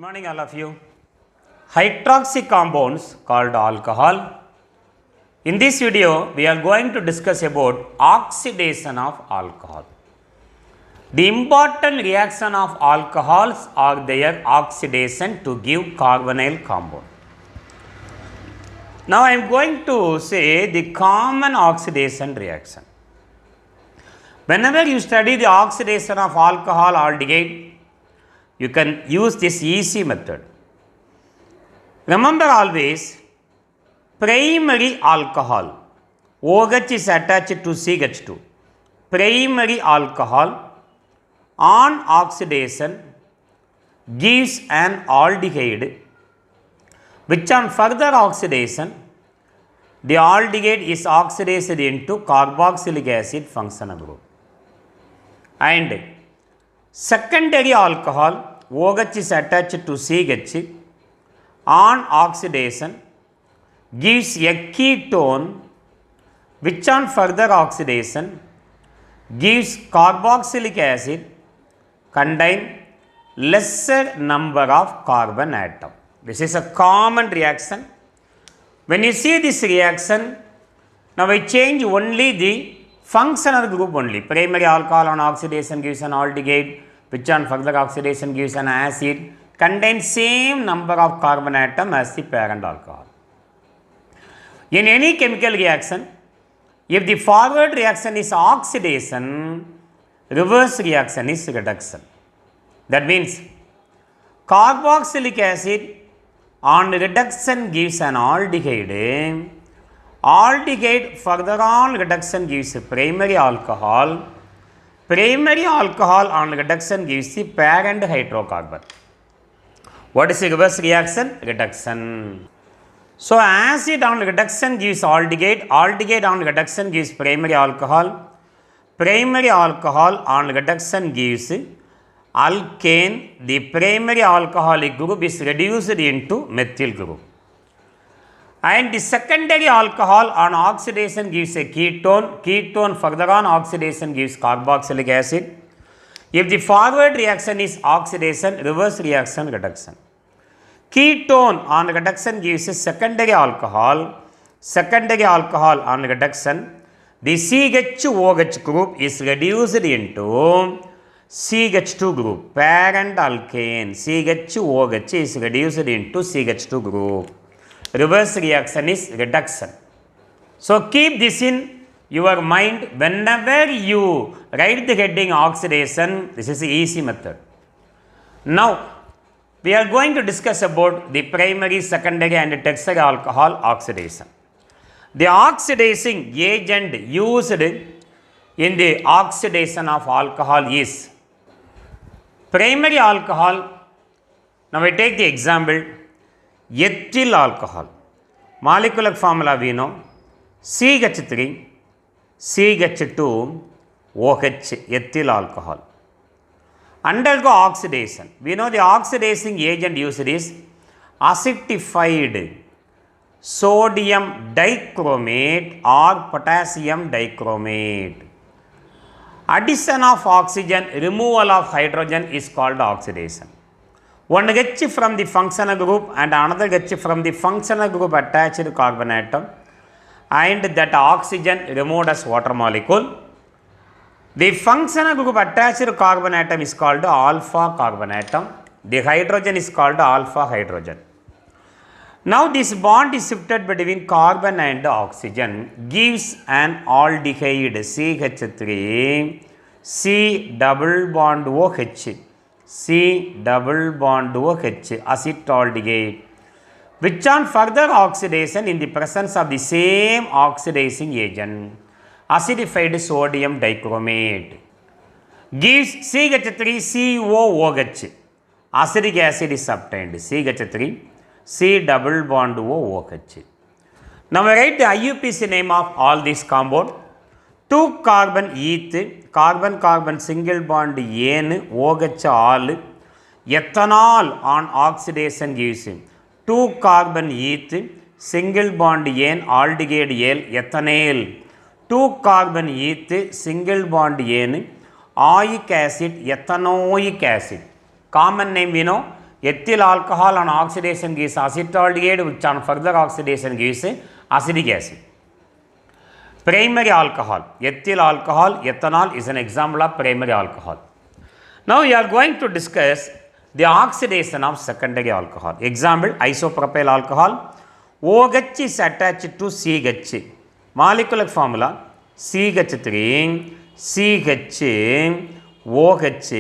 morning all of you. Hydroxy compounds called alcohol. In this video we are going to discuss about oxidation of alcohol. The important reaction of alcohols are their oxidation to give carbonyl compound. Now I am going to say the common oxidation reaction. Whenever you study the oxidation of alcohol aldehyde, you can use this easy method. Remember always, primary alcohol, OH is attached to CH2. Primary alcohol on oxidation gives an aldehyde, which on further oxidation, the aldehyde is oxidized into carboxylic acid functional group. And secondary alcohol, OH is attached to CH, on oxidation gives a ketone, which on further oxidation gives carboxylic acid contain lesser number of carbon atom. This is a common reaction. When you see this reaction, now I change only the functional group only. Primary alcohol on oxidation gives an aldehyde, which on further oxidation gives an acid, contains same number of carbon atom as the parent alcohol. In any chemical reaction, if the forward reaction is oxidation, reverse reaction is reduction. That means carboxylic acid on reduction gives an aldehyde. Aldehyde further on reduction gives primary alcohol. Primary alcohol on reduction gives the parent hydrocarbon. What is the reverse reaction? Reduction. So acid on reduction gives aldehyde. Aldehyde on reduction gives primary alcohol. Primary alcohol on reduction gives alkane. The primary alcoholic group is reduced into methyl group. And the secondary alcohol on oxidation gives a ketone. Ketone further on oxidation gives carboxylic acid. If the forward reaction is oxidation, reverse reaction reduction. Ketone on reduction gives a secondary alcohol. Secondary alcohol on reduction, the CHOH group is reduced into CH2 group. Parent alkane CHOH is reduced into CH2 group. Reverse reaction is reduction. So keep this in your mind whenever you write the heading oxidation. This is the easy method. Now we are going to discuss about the primary, secondary and tertiary alcohol oxidation. The oxidizing agent used in the oxidation of alcohol is primary alcohol. Now I take the example ethyl alcohol. Molecular formula we know CH3 CH2 OH, ethyl alcohol. Undergo oxidation. We know the oxidizing agent used is acidified sodium dichromate or potassium dichromate. Addition of oxygen, removal of hydrogen is called oxidation. One H from the functional group and another H from the functional group attached carbon atom, and that oxygen removed as water molecule. The functional group attached carbon atom is called alpha carbon atom. The hydrogen is called alpha hydrogen. Now this bond is shifted between carbon and oxygen, gives an aldehyde CH3, C double bond OH, C double bond OH, acetaldehyde, which on further oxidation in the presence of the same oxidizing agent, acidified sodium dichromate, gives CH3COOH. Acidic acid is obtained, CH3, C double bond OOH. Now we write the IUPAC name of all these compound. 2 carbon eth, carbon single bond N, OH all, ethanol on oxidation gives 2 carbon eth, single bond N, aldehyde L, ethanol. 2 carbon eth, single bond N, oic acid, ethanoic acid. Common name we know Ethyl alcohol on oxidation gives acetaldehyde, which on further oxidation gives acetic acid. Primary alcohol, ethyl alcohol, ethanol is an example of primary alcohol. Now we are going to discuss the oxidation of secondary alcohol. Example, isopropyl alcohol. OH is attached to CH. Molecular formula CH3, CH, OH,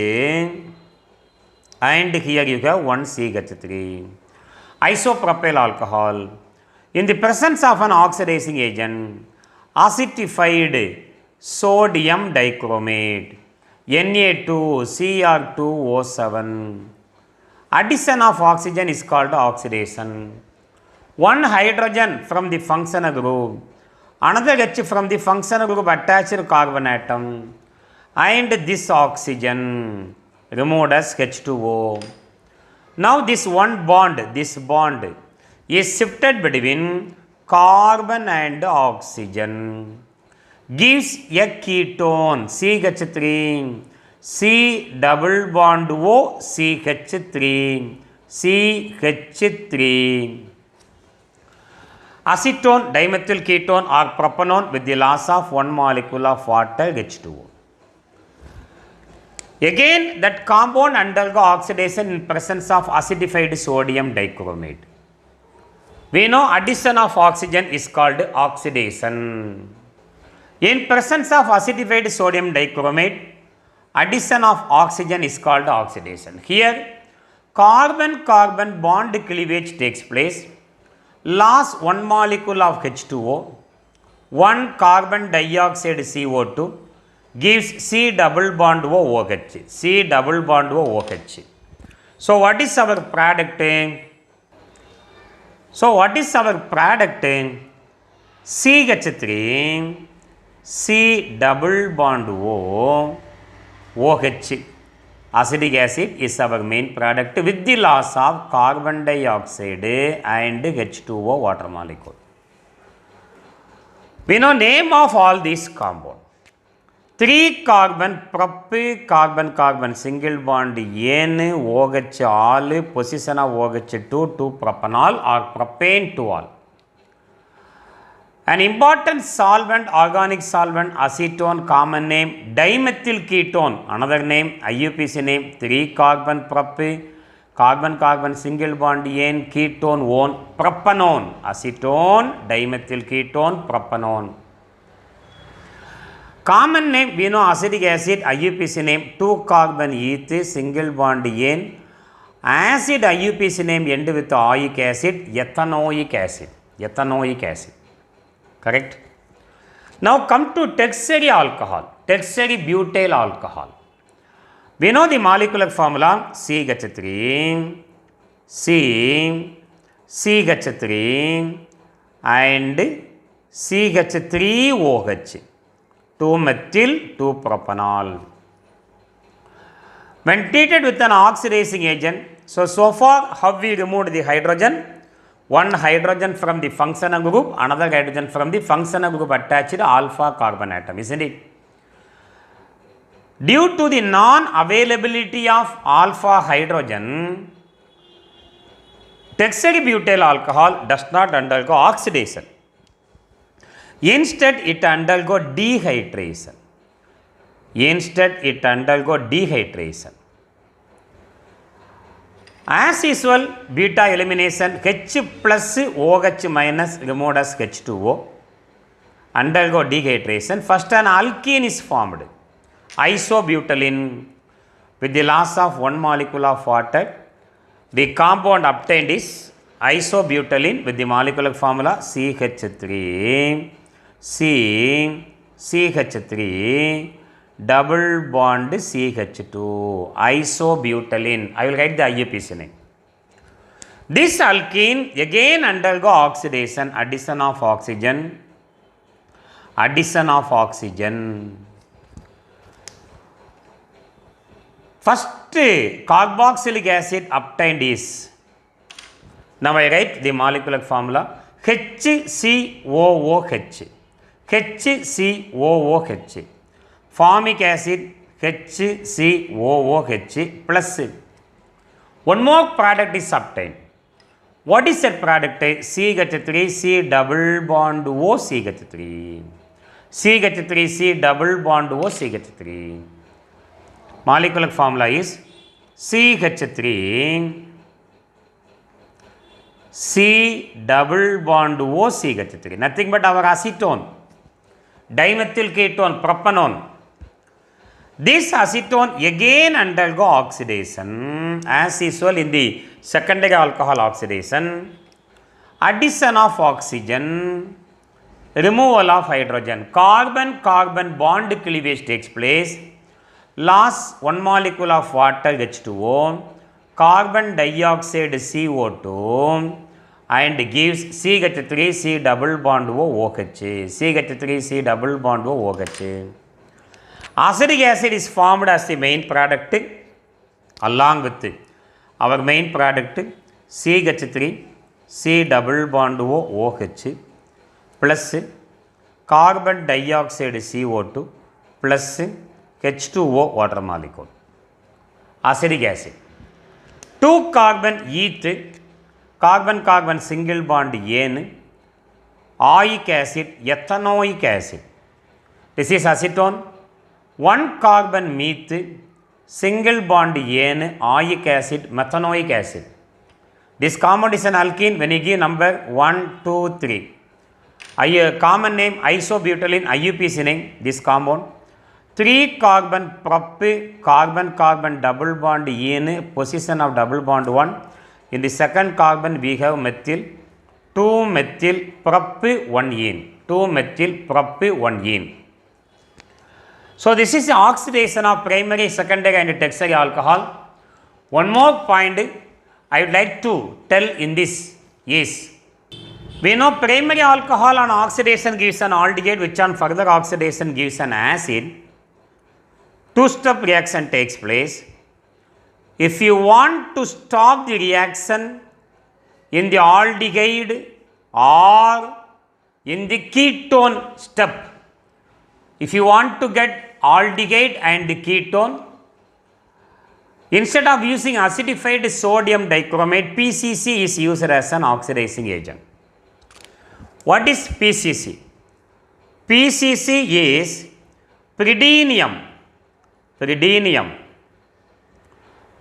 and here you have one CH3. Isopropyl alcohol. In the presence of an oxidizing agent, acidified sodium dichromate, Na2Cr2O7. Addition of oxygen is called oxidation. One hydrogen from the functional group, another H from the functional group attached carbon atom, and this oxygen removed as H2O. Now this bond is shifted between carbon and oxygen, gives a ketone CH3, C double bond O, CH3, CH3. Acetone, dimethyl ketone or propanone with the loss of one molecule of water H2O. Again, that compound undergo oxidation in presence of acidified sodium dichromate. We know addition of oxygen is called oxidation. In presence of acidified sodium dichromate, addition of oxygen is called oxidation. Here, carbon-carbon bond cleavage takes place. Loss one molecule of H2O, one carbon dioxide CO2 gives C double bond OH, C double bond OH. So what is our product? CH3, C double bond OH. Acetic acid is our main product with the loss of carbon dioxide and H2O water molecule. We know name of all these compounds. 3 carbon prop, carbon single bond N, OH all, position of OH2 to propanol or propane to all. An important solvent, organic solvent, acetone, common name, dimethyl ketone, another name, IUPAC name, 3 carbon prop, carbon single bond N, ketone one, propanone, acetone, dimethyl ketone, propanone. Common name, we know acetic acid, IUPAC name, 2 carbon eth, single bond N, acid IUPAC name end with oic acid, ethanoic acid. Correct? Now come to tertiary alcohol, tertiary butyl alcohol. We know the molecular formula CH3, CH3 and CH3OH, 2-methyl 2-propanol. When treated with an oxidizing agent, so far how we removed the hydrogen? One hydrogen from the functional group, another hydrogen from the functional group attached alpha carbon atom, isn't it? Due to the non-availability of alpha hydrogen, tertiary butyl alcohol does not undergo oxidation. Instead, it undergo dehydration. As usual, beta elimination, H plus OH minus removed as H2O, undergo dehydration. First an alkene is formed, isobutylene, with the loss of one molecule of water. The compound obtained is isobutylene with the molecular formula CH3, CH3, double bond CH2, isobutylene. I will write the IUPAC name. This alkene again undergo oxidation, addition of oxygen. First carboxylic acid obtained is, now I write the molecular formula HCOOH, HCOOH. Formic acid HCOOH plus One more product is obtained. What is that product? CH3, C double bond O, CH3. CH3, C double bond O, CH3. Molecular formula is CH3, C double bond O, CH3. Nothing but our acetone, dimethyl ketone, propanone. This acetone again undergo oxidation as usual in the secondary alcohol oxidation. Addition of oxygen, removal of hydrogen, carbon-carbon bond cleavage takes place. Loss one molecule of water H2O, carbon dioxide CO2 and gives CH3, C double bond O, OH. CH3, C double bond O, OH. Acetic acid is formed as the main product along with our main product CH3, C double bond O, OH plus carbon dioxide CO2 plus H2O water molecule. Acetic acid. 2 carbon eth, carbon-carbon single bond N, oic acid, ethanoic acid. This is acetone. 1 carbon meth, single bond N, oic acid, methanoic acid. This compound is an alkene when you give number 1, 2, 3. Common name isobutylene, IUPAC name, this compound. 3 carbon prop, carbon-carbon double bond N, position of double bond 1. In the second carbon we have methyl, 2 methyl prop 1 N, 2 methyl prop 1 N. So this is the oxidation of primary, secondary and tertiary alcohol. One more point I would like to tell in this is, we know primary alcohol on oxidation gives an aldehyde, which on further oxidation gives an acid. Two-step reaction takes place. If you want to stop the reaction in the aldehyde or in the ketone step, if you want to get aldehyde and ketone, instead of using acidified sodium dichromate, PCC is used as an oxidizing agent. What is PCC? PCC is pyridinium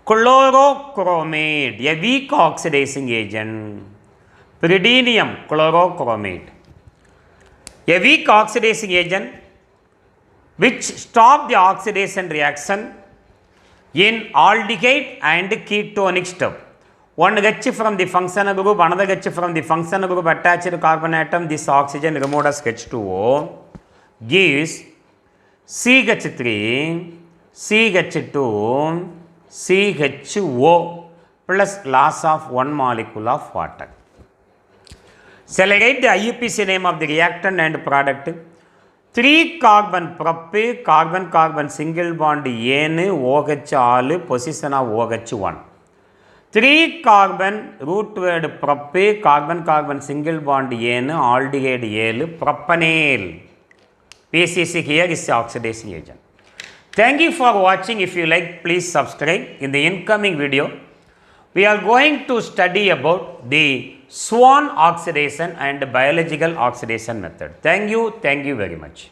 chlorochromate, a weak oxidizing agent. Pyridinium chlorochromate, a weak oxidizing agent which stop the oxidation reaction in aldehyde and ketonic step. One H from the functional group, another H from the functional group attached to carbon atom, this oxygen removed as H2O gives CH3, CH2, CHO plus loss of one molecule of water. Shall I write the IUPAC name of the reactant and product? 3 carbon prop, carbon-carbon single bond N, OH all, position of OH1. 3 carbon root word prop, carbon-carbon single bond N, aldehyde L, propanol. PCC here is the oxidation agent. Thank you for watching. If you like, please subscribe. In the incoming video, we are going to study about the Swan oxidation and biological oxidation method. Thank you very much.